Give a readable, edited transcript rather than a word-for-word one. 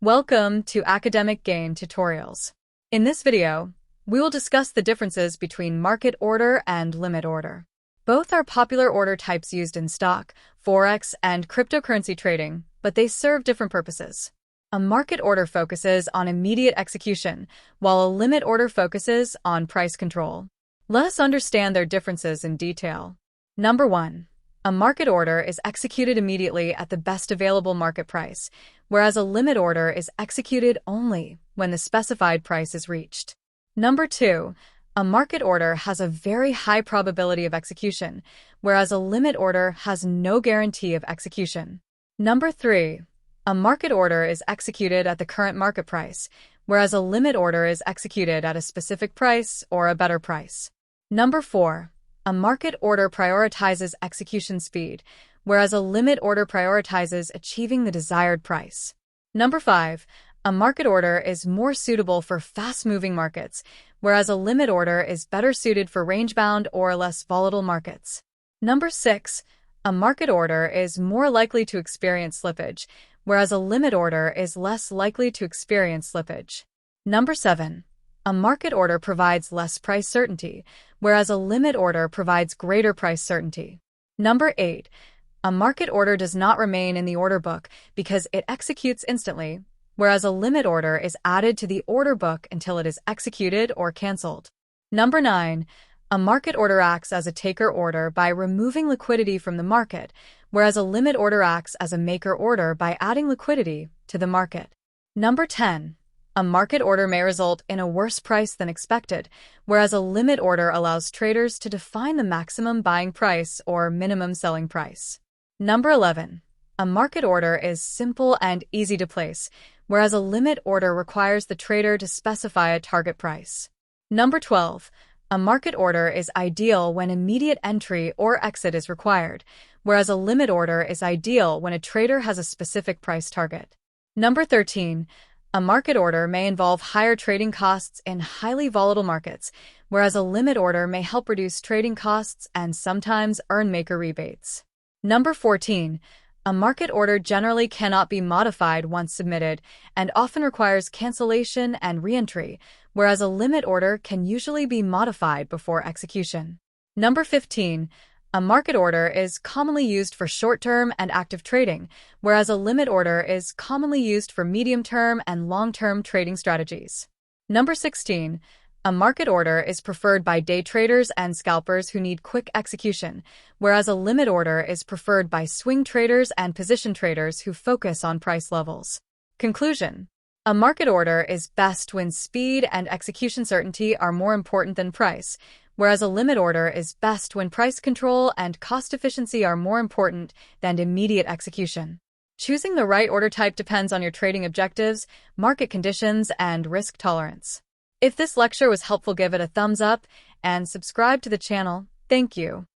Welcome to Academic Gain Tutorials. In this video, we will discuss the differences between market order and limit order. Both are popular order types used in stock, forex, and cryptocurrency trading, but they serve different purposes. A market order focuses on immediate execution, while a limit order focuses on price control. Let us understand their differences in detail. Number 1. A market order is executed immediately at the best available market price, whereas a limit order is executed only when the specified price is reached. Number 2. A market order has a very high probability of execution, whereas a limit order has no guarantee of execution. Number 3. A market order is executed at the current market price, whereas a limit order is executed at a specific price or a better price. Number 4. A market order prioritizes execution speed, whereas a limit order prioritizes achieving the desired price. Number 5. A market order is more suitable for fast-moving markets, whereas a limit order is better suited for range-bound or less volatile markets. Number 6. A market order is more likely to experience slippage, whereas a limit order is less likely to experience slippage. Number 7. A market order provides less price certainty, whereas a limit order provides greater price certainty. Number 8. A market order does not remain in the order book because it executes instantly, whereas a limit order is added to the order book until it is executed or canceled. Number 9. A market order acts as a taker order by removing liquidity from the market, whereas a limit order acts as a maker order by adding liquidity to the market. Number 10. A market order may result in a worse price than expected, whereas a limit order allows traders to define the maximum buying price or minimum selling price. Number 11. A market order is simple and easy to place, whereas a limit order requires the trader to specify a target price. Number 12. A market order is ideal when immediate entry or exit is required, whereas a limit order is ideal when a trader has a specific price target. Number 13. A market order may involve higher trading costs in highly volatile markets, whereas a limit order may help reduce trading costs and sometimes earn maker rebates. Number 14. A market order generally cannot be modified once submitted and often requires cancellation and re-entry, whereas a limit order can usually be modified before execution. Number 15. A market order is commonly used for short-term and active trading, whereas a limit order is commonly used for medium-term and long-term trading strategies. Number 16. A market order is preferred by day traders and scalpers who need quick execution, whereas a limit order is preferred by swing traders and position traders who focus on price levels. Conclusion. A market order is best when speed and execution certainty are more important than price, whereas a limit order is best when price control and cost efficiency are more important than immediate execution. Choosing the right order type depends on your trading objectives, market conditions, and risk tolerance. If this lecture was helpful, give it a thumbs up and subscribe to the channel. Thank you.